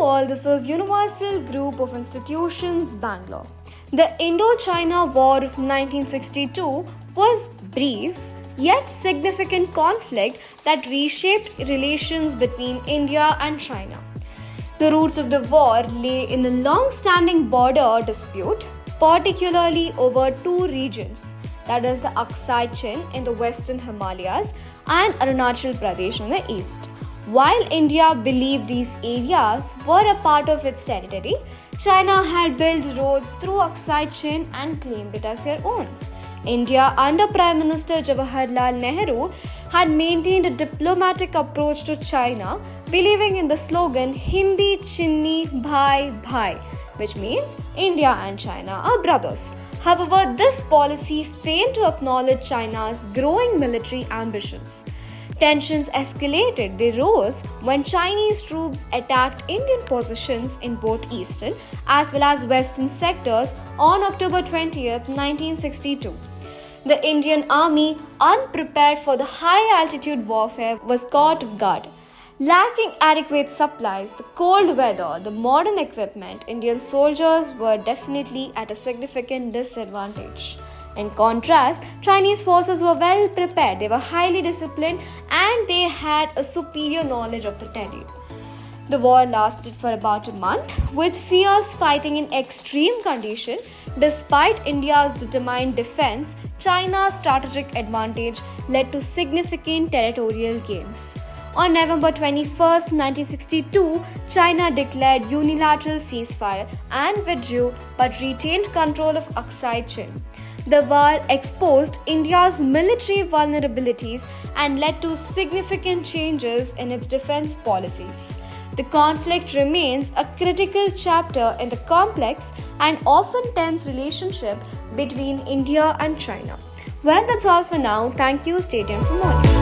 all, this is Universal Group of Institutions, Bangalore. The Indo-China War of 1962 was brief yet significant conflict that reshaped relations between India and China. The roots of the war lay in a long-standing border dispute, particularly over two regions, that is the Aksai Chin in the western Himalayas and Arunachal Pradesh in the east. While India believed these areas were a part of its territory, China had built roads through Aksai Chin and claimed it as their own. India, under Prime Minister Jawaharlal Nehru, had maintained a diplomatic approach to China, believing in the slogan Hindi Chinni Bhai Bhai, which means India and China are brothers. However, this policy failed to acknowledge China's growing military ambitions. Tensions escalated. They rose when Chinese troops attacked Indian positions in both eastern as well as western sectors on October 20th, 1962. The Indian army, unprepared for the high-altitude warfare, was caught off guard. Lacking adequate supplies, the cold weather, the modern equipment, Indian soldiers were definitely at a significant disadvantage. In contrast, Chinese forces were well prepared, they were highly disciplined, and they had a superior knowledge of the terrain. The war lasted for about a month, with fierce fighting in extreme conditions. Despite India's determined defense, China's strategic advantage led to significant territorial gains. On November 21, 1962, China declared unilateral ceasefire and withdrew but retained control of Aksai Chin. The war exposed India's military vulnerabilities and led to significant changes in its defense policies. The conflict remains a critical chapter in the complex and often tense relationship between India and China. Well, that's all for now. Thank you. Stay tuned for more.